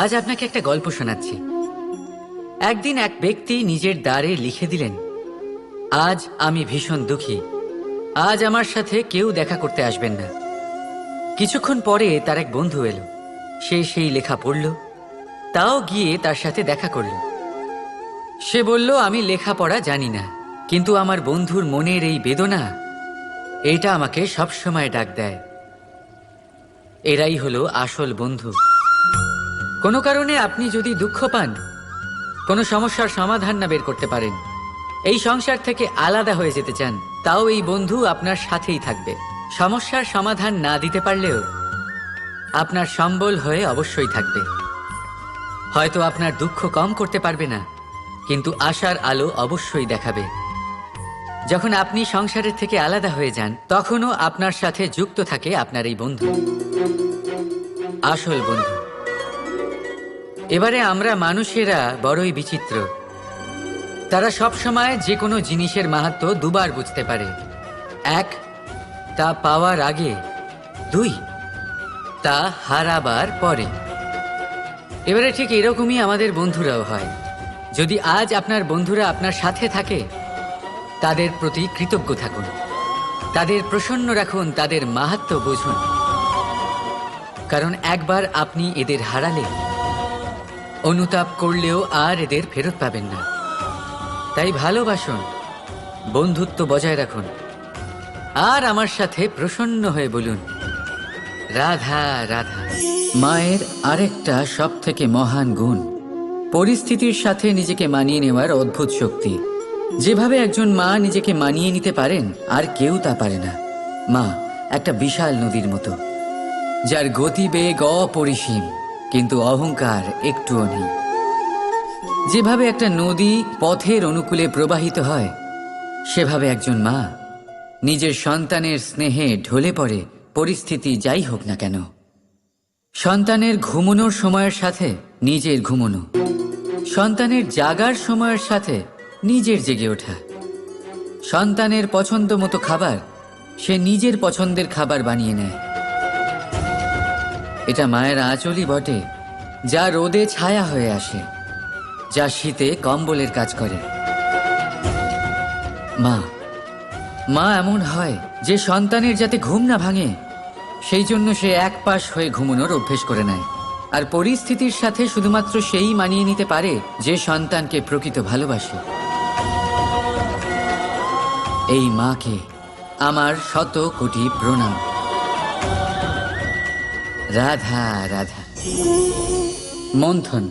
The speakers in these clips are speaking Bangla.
আজ আপনাকে একটা গল্প শোনাচ্ছি। একদিন এক ব্যক্তি নিজের দ্বারে লিখে দিলেন, আজ আমি ভীষণ দুঃখী, আজ আমার সাথে কেউ দেখা করতে আসবেন না। কিছুক্ষণ পরে তার এক বন্ধু এলো, সে সেই লেখা পড়ল, তাও গিয়ে তার সাথে দেখা করল। সে বলল, আমি লেখাপড়া জানি না, কিন্তু আমার বন্ধুর মনের এই বেদনা, এটা আমাকে সবসময় ডাক দেয়। এরাই হলো আসল বন্ধু। কোনো কারণে আপনি যদি দুঃখ পান, কোনো সমস্যার সমাধান না বের করতে পারেন, এই সংসার থেকে আলাদা হয়ে যেতে চান, তাও এই বন্ধু আপনার সাথেই থাকবে। সমস্যার সমাধান না দিতে পারলেও আপনার সম্বল হয়ে অবশ্যই থাকবে। হয়তো আপনার দুঃখ কম করতে পারবে না, কিন্তু আশার আলো অবশ্যই দেখাবে। যখন আপনি সংসারের থেকে আলাদা হয়ে যান, তখনও আপনার সাথে যুক্ত থাকে আপনার এই বন্ধু, আসল বন্ধু। এবারে আমরা মানুষেরা বড়ই বিচিত্র। তারা সব সময় যে কোনো জিনিসের মাহাত্ম্য দুবার বুঝতে পারে। এক, তা পাওয়ার আগে। দুই, তা হারাবার পরে। এবারে ঠিক এরকমই আমাদের বন্ধুরাও হয়। যদি আজ আপনার বন্ধুরা আপনার সাথে থাকে, তাদের প্রতি কৃতজ্ঞ থাকুন, তাদের প্রসন্ন রাখুন, তাদের মাহাত্ম্য বুঝুন। কারণ একবার আপনি এদের হারালে অনুতাপ করলেও আর এদের ফেরত পাবেন না। তাই ভালোবাসুন, বন্ধুত্ব বজায় রাখুন, আর আমার সাথে প্রসন্ন হয়ে বলুন, রাধা রাধা। মায়ের আরেকটা সব থেকে মহান গুণ, পরিস্থিতির সাথে নিজেকে মানিয়ে নেওয়ার অদ্ভুত শক্তি। যেভাবে একজন মা নিজেকে মানিয়ে নিতে পারেন, আর কেউ তা পারে না। মা একটা বিশাল নদীর মতো, যার গতিবেগ অপরিসীম, কিন্তু অহংকার একটুও নেই। যেভাবে একটা নদী পথের অনুকূলে প্রবাহিত হয়, সেভাবে একজন মা নিজের সন্তানের স্নেহে ঢলে পড়ে, পরিস্থিতি যাই হোক না কেন। সন্তানের ঘুমানোর সময়ের সাথে নিজের ঘুমানো, সন্তানের জাগার সময়ের সাথে নিজের জেগে ওঠা, সন্তানের পছন্দ মতো খাবার সে নিজের পছন্দের খাবার বানিয়ে নেয়। এটা মায়ের আঁচলই বটে, যা রোদে ছায়া হয়ে আসে, যা শীতে কম্বলের কাজ করে। মা মা এমন হয় যে সন্তানের যাতে ঘুম না ভাঙে, সেই জন্য সে এক পাশ হয়ে ঘুমানোর অভ্যেস করে নেয়। আর পরিস্থিতির সাথে শুধুমাত্র সেই মানিয়ে নিতে পারে যে সন্তানকে প্রকৃত ভালোবাসে। এই মাকে আমার শত কোটি প্রণাম। রাধা রাধা। মন্থন।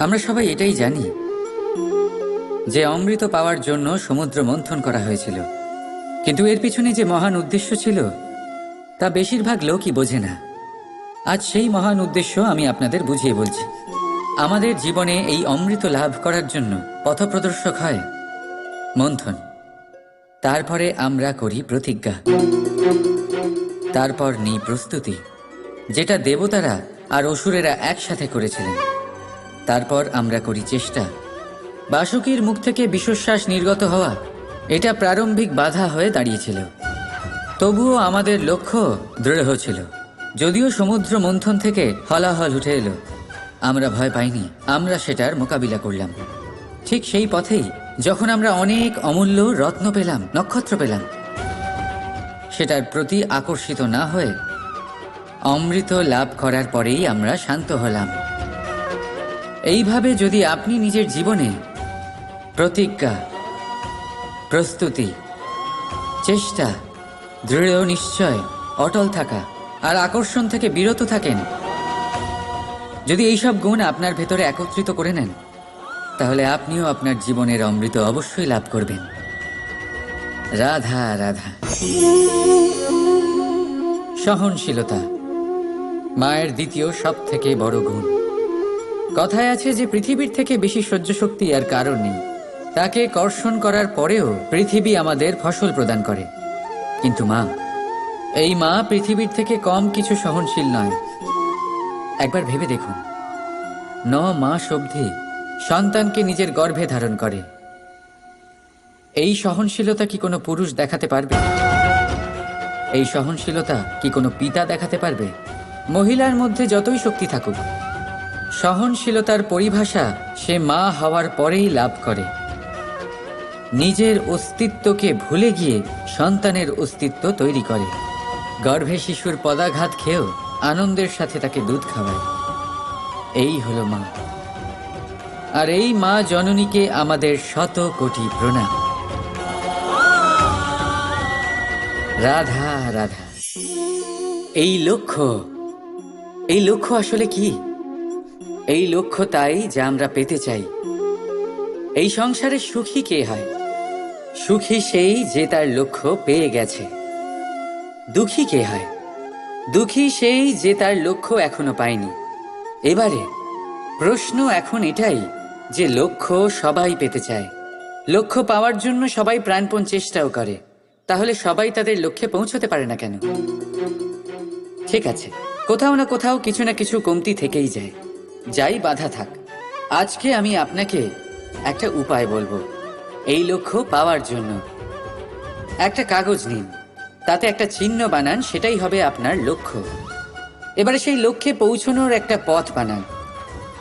আমরা সবাই এটাই জানি যে অমৃত পাওয়ার জন্য সমুদ্র মন্থন করা হয়েছিল, কিন্তু এর পিছনে যে মহান উদ্দেশ্য ছিল তা বেশিরভাগ লোকই বোঝে না। আজ সেই মহান উদ্দেশ্য আমি আপনাদের বুঝিয়ে বলছি। আমাদের জীবনে এই অমৃত লাভ করার জন্য পথপ্রদর্শক হয় মন্থন। তারপরে আমরা করি প্রতিজ্ঞা, তারপর নিই প্রস্তুতি, যেটা দেবতারা আর অসুরেরা একসাথে করেছিলেন। তারপর আমরা করি চেষ্টা। বাসুকীর মুখ থেকে বিশ্বশ্বাস নির্গত হওয়া, এটা প্রারম্ভিক বাধা হয়ে দাঁড়িয়েছিল। তবুও আমাদের লক্ষ্য দৃঢ় ছিল। যদিও সমুদ্র মন্থন থেকে হলাহল উঠে এলো, আমরা ভয় পাইনি, আমরা সেটার মোকাবিলা করলাম। ঠিক সেই পথেই যখন আমরা অনেক অমূল্য রত্ন পেলাম, নক্ষত্র পেলাম, সেটার প্রতি আকর্ষিত না হয়ে অমৃত লাভ করার পরেই আমরা শান্ত হলাম। এইভাবে যদি আপনি নিজের জীবনে প্রতিজ্ঞা, প্রস্তুতি, চেষ্টা, দৃঢ় নিশ্চয়, অটল থাকা আর আকর্ষণ থেকে বিরত থাকেন, যদি এইসব গুণ আপনার ভেতরে একত্রিত করে নেন, তাহলে আপনিও আপনার জীবনের অমৃত অবশ্যই লাভ করবেন। রাধা রাধা। সহনশীলতা মায়ের দ্বিতীয় সব থেকে বড় গুণ। কথায় আছে যে পৃথিবীর থেকে বেশি সহ্য শক্তি আর কারণ নেই। তাকে কর্ষণ করার পরেও পৃথিবী আমাদের ফসল প্রদান করে, কিন্তু মা, এই মা পৃথিবীর থেকে কম কিছু সহনশীল নয়। একবার ভেবে দেখুন, 9 মাস অবধি সন্তানকে নিজের গর্ভে ধারণ করে। এই সহনশীলতা কি কোনো পুরুষ দেখাতে পারবে? এই সহনশীলতা কি কোনো পিতা দেখাতে পারবে? মহিলার মধ্যে যতই শক্তি থাকুক, সহনশীলতার পরিভাষা সে মা হওয়ার পরেই লাভ করে। নিজের অস্তিত্বকে ভুলে গিয়ে সন্তানের অস্তিত্ব তৈরি করে। গর্ভে শিশুর পদাঘাত খেয়েও আনন্দের সাথে তাকে দুধ খাওয়ায়। এই হলো মা। আর এই মা জননীকে আমাদের শত কোটি প্রণাম। রাধা রাধা। এই লক্ষ্য আসলে কি? এই লক্ষ্য তাই যা আমরা পেতে চাই। এই সংসারে সুখী কে হয়? সুখী সেই যে তার লক্ষ্য পেয়ে গেছে। দুঃখী কে হয়? দুঃখী সেই যে তার লক্ষ্য এখনো পায়নি। এবারে প্রশ্ন এখন এটাই যে লক্ষ্য সবাই পেতে চায়, লক্ষ্য পাওয়ার জন্য সবাই প্রাণপণ চেষ্টাও করে, তাহলে সবাই তাদের লক্ষ্যে পৌঁছতে পারে না কেন? ঠিক আছে, কোথাও না কোথাও কিছু না কিছু কমতি থেকেই যায়, যাই বাধা থাক। আজকে আমি আপনাকে একটা উপায় বলবো এই লক্ষ্য পাওয়ার জন্য। একটা কাগজ নিন, তাতে একটা চিহ্ন বানান, সেটাই হবে আপনার লক্ষ্য। এবারে সেই লক্ষ্যে পৌঁছানোর একটা পথ বানান।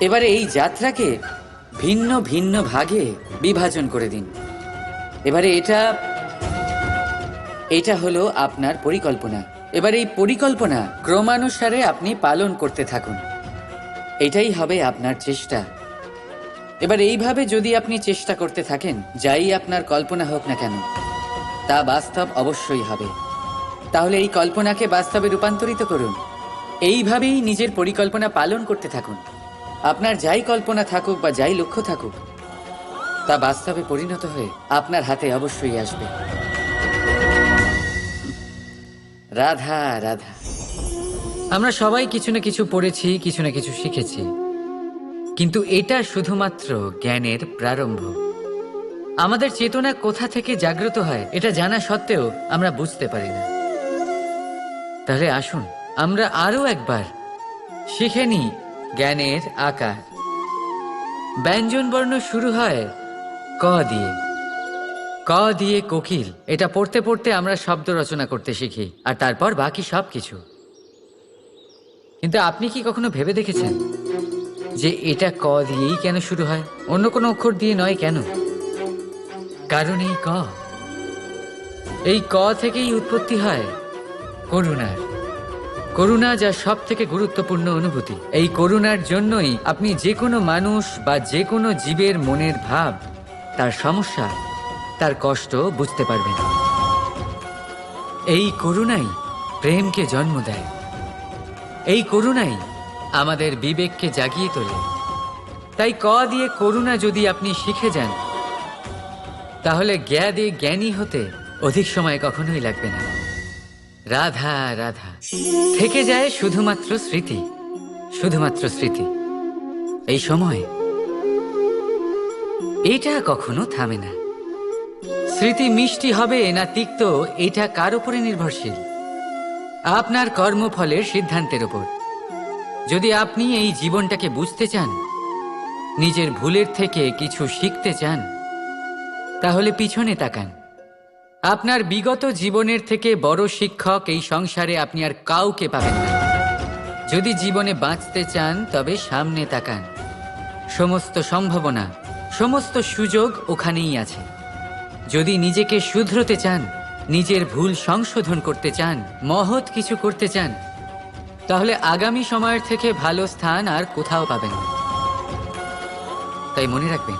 এবারে এই যাত্রাকে ভিন্ন ভিন্ন ভাগে বিভাজন করে দিন। এবারে এটা হলো আপনার পরিকল্পনা। এবার এই পরিকল্পনা ক্রমানুসারে আপনি পালন করতে থাকুন। এটাই হবে আপনার চেষ্টা। এবার এইভাবে যদি আপনি চেষ্টা করতে থাকেন, যাই আপনার কল্পনা হোক না কেন, তা বাস্তব অবশ্যই হবে। তাহলে এই কল্পনাকে বাস্তবে রূপান্তরিত করুন। এইভাবেই নিজের পরিকল্পনা পালন করতে থাকুন। আপনার যাই কল্পনা থাকুক বা যাই লক্ষ্য থাকুক, তা বাস্তবে পরিণত হয়ে আপনার হাতে অবশ্যই আসবে। রাধা রাধা। আমরা সবাই কিছু না কিছু পড়েছি, কিছু না কিছু শিখেছি, কিন্তু এটা শুধুমাত্র জ্ঞানের প্রারম্ভ। আমাদের চেতনা কোথা থেকে জাগ্রত হয় এটা জানা সত্ত্বেও আমরা বুঝতে পারি না। তাহলে আসুন আমরা আরো একবার শিখে নিই জ্ঞানের আকার। ব্যঞ্জন বর্ণ শুরু হয় ক দিয়ে। ক দিয়ে কোকিল। এটা পড়তে পড়তে আমরা শব্দ রচনা করতে শিখি, আর তারপর বাকি সব কিছু। কিন্তু আপনি কি কখনো ভেবে দেখেছেন যে এটা ক দিয়েই কেন শুরু হয়, অন্য কোনো অক্ষর দিয়ে নয় কেন? কারণ এই ক থেকেই উৎপত্তি হয় করুণার। করুণা যা সব থেকে গুরুত্বপূর্ণ অনুভূতি। এই করুণার জন্যই আপনি যে কোনো মানুষ বা যে কোনো জীবের মনের ভাব, তার সমস্যা, তার কষ্ট বুঝতে পারবেন। এই করুণাই প্রেমকে জন্ম দেয়। এই করুণাই আমাদের বিবেককে জাগিয়ে তোলে। তাই ক দিয়ে করুণা যদি আপনি শিখে যান, তাহলে জ্ঞাদে জ্ঞানী হতে অধিক সময় কখনোই লাগবে না। রাধা রাধা। থেকে যায় শুধুমাত্র স্মৃতি, শুধুমাত্র স্মৃতি। এই সময় এটা কখনো থামে না। স্মৃতি মিষ্টি হবে না তিক্ত, এটা কার উপরে নির্ভরশীল? আপনার কর্মফলের সিদ্ধান্তের উপর। যদি আপনি এই জীবনটাকে বুঝতে চান, নিজের ভুলের থেকে কিছু শিখতে চান, তাহলে পিছনে তাকান। আপনার বিগত জীবনের থেকে বড় শিক্ষক এই সংসারে আপনি আর কাউকে পাবেন না। যদি জীবনে বাঁচতে চান তবে সামনে তাকান। সমস্ত সম্ভাবনা, সমস্ত সুযোগ ওখানেই আছে। যদি নিজেকে শুধরতে চান, নিজের ভুল সংশোধন করতে চান, মহৎ কিছু করতে চান, তাহলে আগামী সময়ের থেকে ভালো স্থান আর কোথাও পাবেন না। তাই মনে রাখবেন,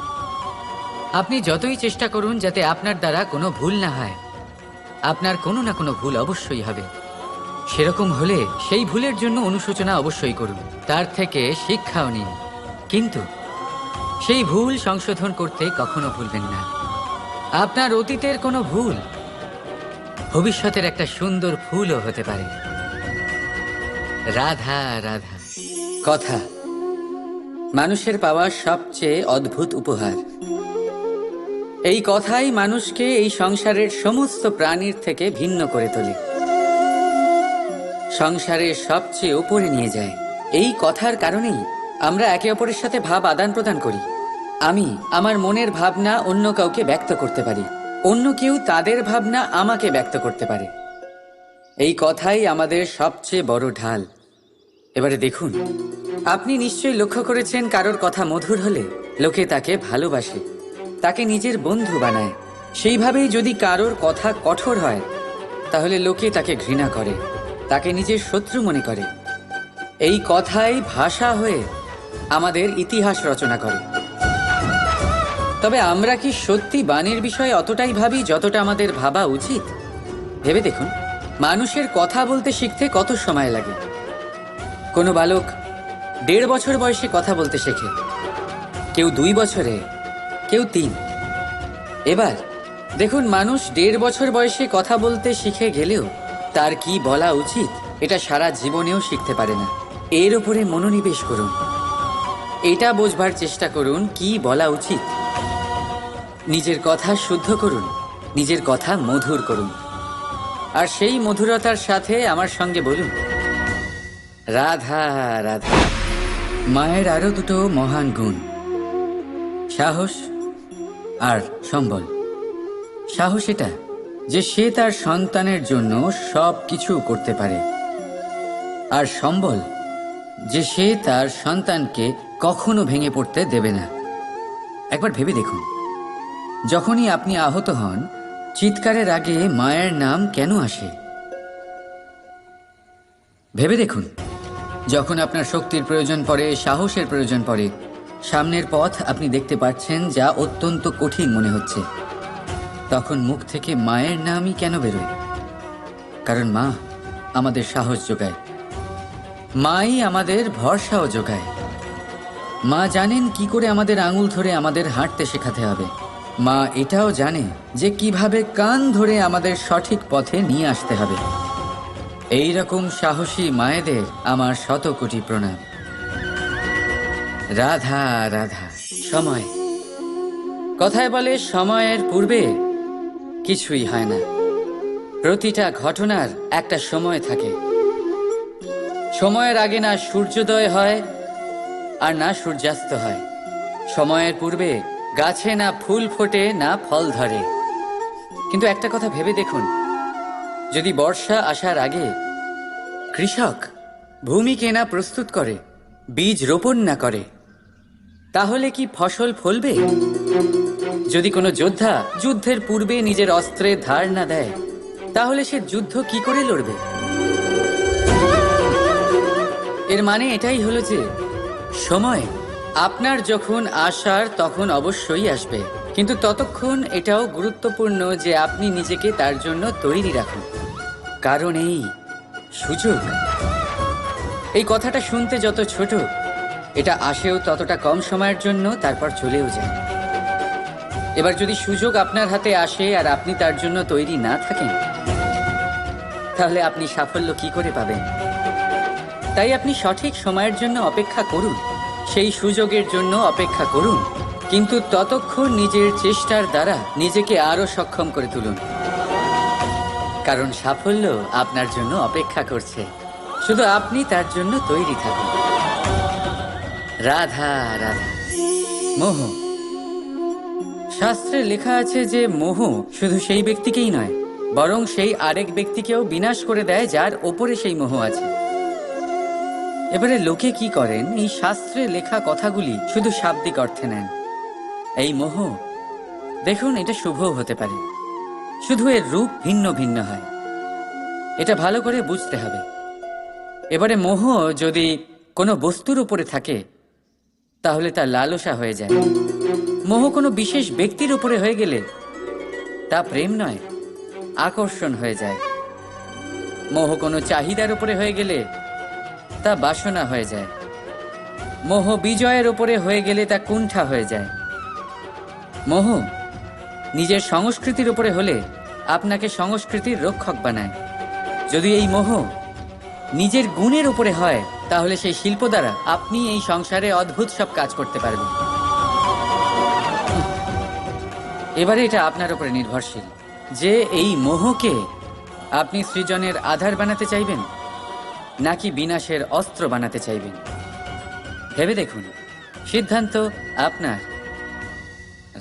আপনি যতই চেষ্টা করুন যাতে আপনার দ্বারা কোনো ভুল না হয়, আপনার কোনো না কোনো ভুল অবশ্যই হবে। সেরকম হলে সেই ভুলের জন্য অনুশোচনা অবশ্যই করুন, তার থেকে শিক্ষাও নিন। কিন্তু সেই ভুল সংশোধন করতে কখনো ভুলবেন না। আপনার অতীতের কোনো ভুল ভবিষ্যতের একটা সুন্দর ফুলও হতে পারে। রাধা রাধা। কথা মানুষের পাওয়া সবচেয়ে অদ্ভুত উপহার। এই কথাই মানুষকে এই সংসারের সমস্ত প্রাণীর থেকে ভিন্ন করে তোলে, সংসারের সবচেয়ে উপরে নিয়ে যায়। এই কথার কারণেই আমরা একে অপরের সাথে ভাব আদান প্রদান করি। আমি আমার মনের ভাবনা অন্য কাউকে ব্যক্ত করতে পারি, অন্য কেউ তাদের ভাবনা আমাকে ব্যক্ত করতে পারে। এই কথাই আমাদের সবচেয়ে বড় ঢাল। এবারে দেখুন, আপনি নিশ্চয়ই লক্ষ্য করেছেন কারোর কথা মধুর হলে লোকে তাকে ভালোবাসে, তাকে নিজের বন্ধু বানায়। সেইভাবেই যদি কারোর কথা কঠোর হয় তাহলে লোকে তাকে ঘৃণা করে, তাকে নিজের শত্রু মনে করে। এই কথাই ভাষা হয়ে আমাদের ইতিহাস রচনা করে। তবে আমরা কি সত্যি বাণীর বিষয়ে অতটাই ভাবি যতটা আমাদের ভাবা উচিত? ভেবে দেখুন, মানুষের কথা বলতে শিখতে কত সময় লাগে। কোনো বালক 1.5 বছর বয়সে কথা বলতে শেখে, কেউ 2 বছরে, কেউ 3। এবার দেখুন, মানুষ 1.5 বছর বয়সে কথা বলতে শিখে গেলেও তার কি বলা উচিত এটা সারা জীবনেও শিখতে পারে না। এর উপরে মনোনিবেশ করুন, এটা বোঝবার চেষ্টা করুন কি বলা উচিত। নিজের কথা শুদ্ধ করুন, নিজের কথা মধুর করুন, আর সেই মধুরতার সাথে আমার সঙ্গে বলুন, রাধা রাধা। মায়ের আরো দুটো মহান গুণ, সাহস আর সম্বল। সাহস এটা যে সে তার সন্তানের জন্য সব কিছু করতে পারে, আর সম্বল যে সে তার সন্তানকে কখনো ভেঙে পড়তে দেবে না। একবার ভেবে দেখুন, যখনই আপনি আহত হন, চিৎকারের আগে মায়ের নাম কেন আসে? ভেবে দেখুন, যখন আপনার শক্তির প্রয়োজন পড়ে, সাহসের প্রয়োজন পড়ে, সামনের পথ আপনি দেখতে পাচ্ছেন যা অত্যন্ত কঠিন মনে হচ্ছে, তখন মুখ থেকে মায়ের নামই কেন বেরোয়? কারণ মা আমাদের সাহস যোগায়, মাই আমাদের ভরসাও যোগায়। মা জানেন কি করে আমাদের আঙুল ধরে আমাদের হাঁটতে শেখাতে হবে। মা এটাও জানে যে কিভাবে কান ধরে আমাদের সঠিক পথে নিয়ে আসতে হবে। এই রকম সাহসী মায়েদের আমার 100 কোটি প্রণাম। রাধা রাধা। সময়, কথায় বলে সময়ের পূর্বে কিছুই হয় না। প্রতিটা ঘটনার একটা সময় থাকে। সময়ের আগে না সূর্যোদয় হয় আর না সূর্যাস্ত হয়। সময়ের পূর্বে গাছে না ফুল ফোটে, না ফল ধরে। কিন্তু একটা কথা ভেবে দেখুন, যদি বর্ষা আসার আগে কৃষক ভূমিকে না প্রস্তুত করে, বীজ রোপণ না করে, তাহলে কি ফসল ফলবে? যদি কোনো যোদ্ধা যুদ্ধের পূর্বে নিজের অস্ত্রের ধার না দেয়, তাহলে সে যুদ্ধ কি করে লড়বে? এর মানে এটাই হলো যে সময় আপনার যখন আসার তখন অবশ্যই আসবে, কিন্তু ততক্ষণ এটাও গুরুত্বপূর্ণ যে আপনি নিজেকে তার জন্য তৈরি রাখুন। কারণ এই সুযোগ, এই কথাটা শুনতে যত ছোট, এটা আসেও ততটা কম সময়ের জন্য, তারপর চলেও যায়। এবার যদি সুযোগ আপনার হাতে আসে আর আপনি তার জন্য তৈরি না থাকেন, তাহলে আপনি সাফল্য কি করে পাবেন? তাই আপনি সঠিক সময়ের জন্য অপেক্ষা করুন, সেই সুযোগের জন্য অপেক্ষা করুন, কিন্তু ততক্ষণ নিজের চেষ্টার দ্বারা নিজেকে আরো সক্ষম করে তুলুন। কারণ সাফল্য আপনার জন্য অপেক্ষা করছে, শুধু আপনি তার জন্য তৈরি থাকুন। রাধা রাধা। মোহ, শাস্ত্রে লেখা আছে যে মোহ শুধু সেই ব্যক্তিকেই নয়, বরং সেই আরেক ব্যক্তিকেও বিনাশ করে দেয় যার ওপরে সেই মোহ আছে। এবারে লোকে কি করেন, এই শাস্ত্রে লেখা কথাগুলি শুধু শাব্দিক অর্থে নেন। এই মোহ, দেখুন, এটা শুভও হতে পারে, শুধু এর রূপ ভিন্ন ভিন্ন হয়। এটা ভালো করে বুঝতে হবে। এবারে মোহ যদি কোনো বস্তুর উপরে থাকে, তাহলে তা লালসা হয়ে যায়। মোহ কোনো বিশেষ ব্যক্তির উপরে হয়ে গেলে তা প্রেম নয়, আকর্ষণ হয়ে যায়। মোহ কোনো চাহিদার উপরে হয়ে গেলে তা বাসনা হয়ে যায়। মোহ বিজয়ের উপরে হয়ে গেলে তা কুণ্ঠা হয়ে যায়। মোহ নিজের সংস্কৃতির উপরে হলে আপনাকে সংস্কৃতির রক্ষক বানায়। যদি এই মোহ নিজের গুণের উপরে হয়, তাহলে সেই শিল্প দ্বারা আপনি এই সংসারে অদ্ভুত সব কাজ করতে পারবেন। এবারে এটা আপনার উপরে নির্ভরশীল যে এই মোহকে আপনি সৃজনের আধার বানাতে চাইবেন নাকি বিনাশের অস্ত্র বানাতে চাইবেন। ভেবে দেখুন, সিদ্ধান্ত আপনার।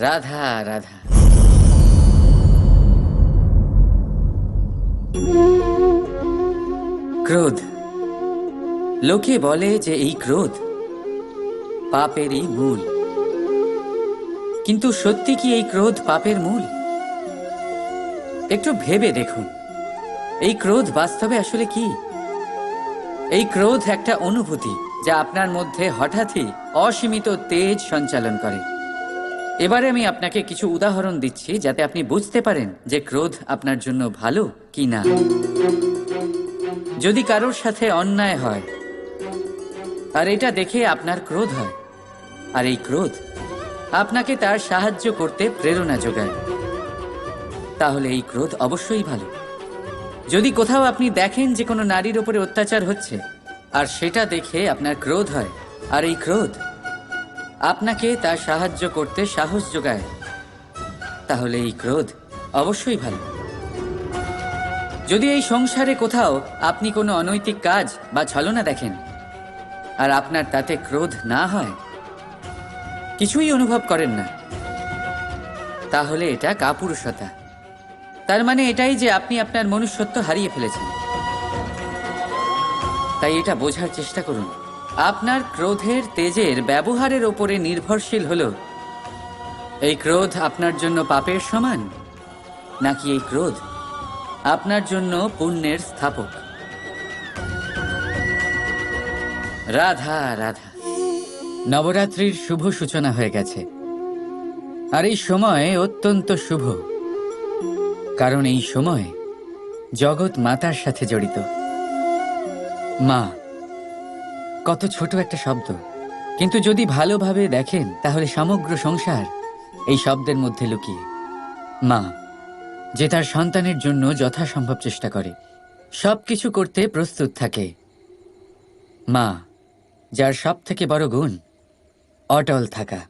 রাধা রাধা। ক্রোধ। লোকে বলে যে এই ক্রোধ পাপেরই মূল। কিন্তু সত্যি কি এই ক্রোধ পাপের মূল? একটু ভেবে দেখুন, এই ক্রোধ বাস্তবে আসলে কি? এই ক্রোধ একটা অনুভূতি যা আপনার মধ্যে হঠাৎই অসীমিত তেজ সঞ্চালন করে। এবারে আমি আপনাকে কিছু উদাহরণ দিচ্ছি যাতে আপনি বুঝতে পারেন যে ক্রোধ আপনার জন্য ভালো কি না। যদি কারোর সাথে অন্যায় হয় আর এটা দেখে আপনার ক্রোধ হয়, আর এই ক্রোধ আপনাকে তার সাহায্য করতে প্রেরণা যোগায়, তাহলে এই ক্রোধ অবশ্যই ভালো। যদি কোথাও আপনি দেখেন যে কোনো নারীর উপরে অত্যাচার হচ্ছে আর সেটা দেখে আপনার ক্রোধ হয়, আর এই ক্রোধ আপনাকে তার সাহায্য করতে সাহস যোগায়, তাহলে এই ক্রোধ অবশ্যই ভালো। যদি এই সংসারে কোথাও আপনি কোনো অনৈতিক কাজ বা ছলনা দেখেন আর আপনার তাতে ক্রোধ না হয়, কিছুই অনুভব করেন না, তাহলে এটা কাপুরুষতা। তার মানে এটাই যে আপনি আপনার মনুষ্যত্ব হারিয়ে ফেলেছেন। তাই এটা বোঝার চেষ্টা করুন, আপনার ক্রোধের তেজের ব্যবহারের ওপরে নির্ভরশীল হলো এই ক্রোধ আপনার জন্য পাপের সমান, নাকি এই ক্রোধ আপনার জন্য পুণ্যের স্থাপক। রাধা রাধা। নবরাত্রির শুভ সূচনা হয়ে গেছে, আর এই সময় অত্যন্ত শুভ, কারণ এই সময় জগৎ মাতার সাথে জড়িত। মা কত ছোট একটা শব্দ, কিন্তু যদি ভালোভাবে দেখেন তাহলে সমগ্র সংসার এই শব্দের মধ্যে লুকিয়ে। মা যে তার সন্তানের জন্য যথাসম্ভব চেষ্টা করে, সবকিছু করতে প্রস্তুত থাকে। মা যার সব থেকে বড় গুণ অটল থাকা,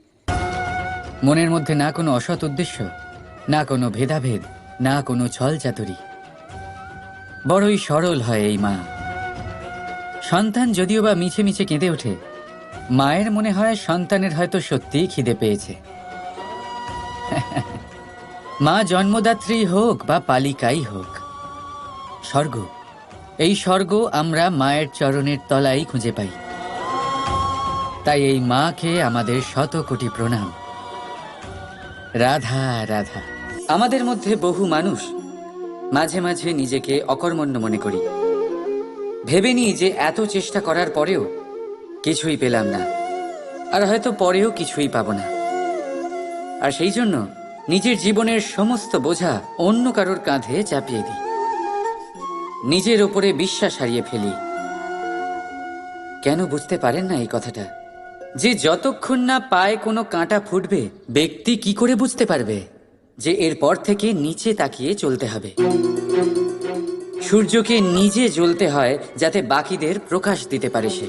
মনের মধ্যে না কোনো অসৎ উদ্দেশ্য, না কোনো ভেদাভেদ, না কোনো ছল চাতুরি। বড়ই সরল হয় এই মা। সন্তান যদিও বা মিছে মিছে কেঁদে ওঠে, মায়ের মনে হয় সন্তানের হয়তো সত্যিই খিদে পেয়েছে। মা জন্মদাত্রী হোক বা পালিকাই হোক, স্বর্গ, এই স্বর্গ আমরা মায়ের চরণের তলায় খুঁজে পাই। তাই এই মাকে আমাদের শত কোটি প্রণাম। রাধা রাধা। আমাদের মধ্যে বহু মানুষ মাঝে মাঝে নিজেকে অকর্মণ্য মনে করি, ভেবে নিই যে এত চেষ্টা করার পরেও কিছুই পেলাম না, আর হয়তো পরেও কিছুই পাবো না, আর সেই জন্য নিজের জীবনের সমস্ত বোঝা অন্য কারোর কাঁধে চাপিয়ে দিই, নিজের ওপরে বিশ্বাস হারিয়ে ফেলি। কেন বুঝতে পারেন না এই কথাটা? যে যতক্ষণ না পায়ে কোনো কাঁটা ফুটবে, ব্যক্তি কি করে বুঝতে পারবে যে এরপর থেকে নিচে তাকিয়ে চলতে হবে? সূর্যকে নিজে জ্বলতে হয় যাতে বাকিদের প্রকাশ দিতে পারে সে।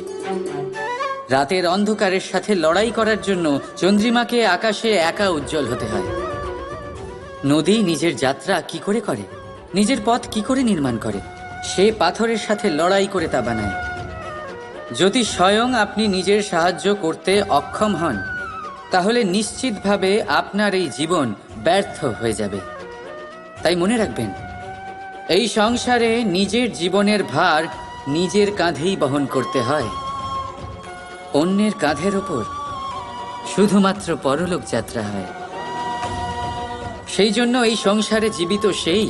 রাতের অন্ধকারের সাথে লড়াই করার জন্য চন্দ্রিমাকে আকাশে একা উজ্জ্বল হতে হয়। নদী নিজের যাত্রা কি করে করে, নিজের পথ কি করে নির্মাণ করে? সে পাথরের সাথে লড়াই করে তা বানায়। যদি স্বয়ং আপনি নিজের সাহায্য করতে অক্ষম হন, তাহলে নিশ্চিতভাবে আপনার এই জীবন ব্যর্থ হয়ে যাবে। তাই মনে রাখবেন, এই সংসারে নিজের জীবনের ভার নিজের কাঁধেই বহন করতে হয়। অন্যের কাঁধের ওপর শুধুমাত্র পরলোক যাত্রা হয়। সেই জন্য এই সংসারে জীবিত সেই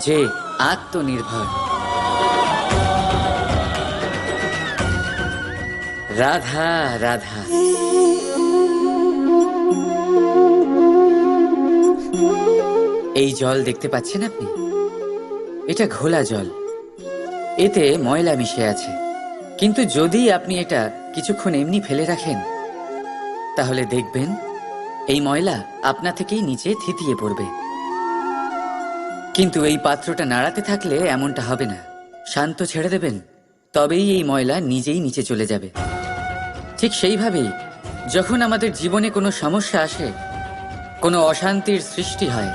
যে আত্মনির্ভর। রাধা রাধা। এই জল দেখতে পাচ্ছেন আপনি? এটা ঘোলা জল, এতে ময়লা মিশে আছে। কিন্তু যদি আপনি এটা কিছুক্ষণ এমনি ফেলে রাখেন, তাহলে দেখবেন এই ময়লা আপনা থেকেই নিচে থিতিয়ে পড়বে। কিন্তু এই পাত্রটা নাড়াতে থাকলে এমনটা হবে না। শান্ত ছেড়ে দেবেন, তবেই এই ময়লা নিজেই নিচে চলে যাবে। ঠিক সেইভাবেই যখন আমাদের জীবনে কোনো সমস্যা আসে, কোনো অশান্তির সৃষ্টি হয়,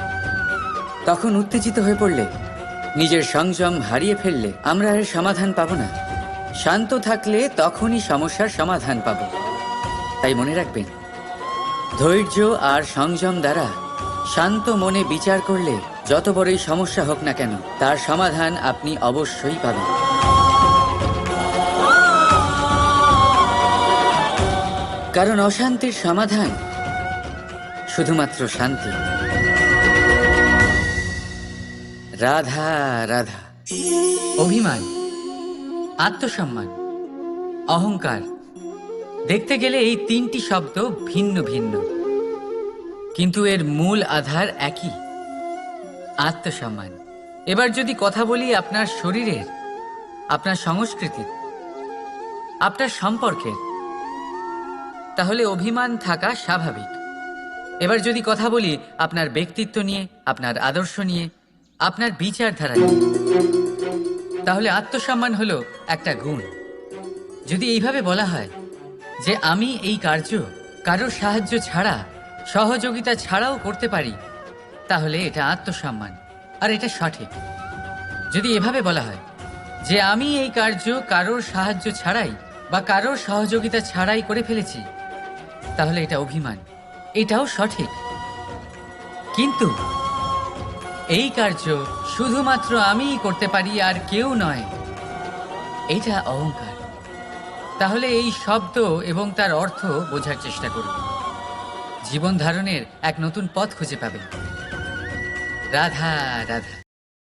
তখন উত্তেজিত হয়ে পড়লে, নিজের সংযম হারিয়ে ফেললে আমরা এর সমাধান পাবো না। শান্ত থাকলে তখনই সমস্যার সমাধান পাবো। তাই মনে রাখবেন, ধৈর্য আর সংযম দ্বারা শান্ত মনে বিচার করলে যত বড়ই সমস্যা হোক না কেন, তার সমাধান আপনি অবশ্যই পাবেন। কারণ অশান্তির সমাধান শুধুমাত্র শান্তি। রাধা রাধা। অভিমান, আত্মসম্মান, অহংকার, দেখতে গেলে এই তিনটি শব্দ ভিন্ন ভিন্ন, কিন্তু এর মূল আধার একই, আত্মসম্মান। এবার যদি কথা বলি আপনার শরীরের, আপনার সংস্কৃতির, আপনার সম্পর্কের, তাহলে অভিমান থাকা স্বাভাবিক। এবার যদি কথা বলি আপনার ব্যক্তিত্ব নিয়ে, আপনার আদর্শ নিয়ে, আপনার বিচারধারা নিয়ে, তাহলে আত্মসম্মান হলো একটা গুণ। যদি এইভাবে বলা হয় যে আমি এই কার্য কারোর সাহায্য ছাড়া, সহযোগিতা ছাড়াও করতে পারি, তাহলে এটা আত্মসম্মান, আর এটা সঠিক। যদি এভাবে বলা হয় যে আমি এই কার্য কারোর সাহায্য ছাড়াই বা কারোর সহযোগিতা ছাড়াই করে ফেলেছি, তাহলে এটা অভিমান, এটাও সঠিক। কিন্তু এই কার্য শুধুমাত্র আমিই করতে পারি আর কেউ নয়, এটা অহংকার। তাহলে এই শব্দ এবং তার অর্থ বোঝার চেষ্টা করুন। জীবন ধারণের এক নতুন পথ খুঁজে পাবেন। রাধা রাধা।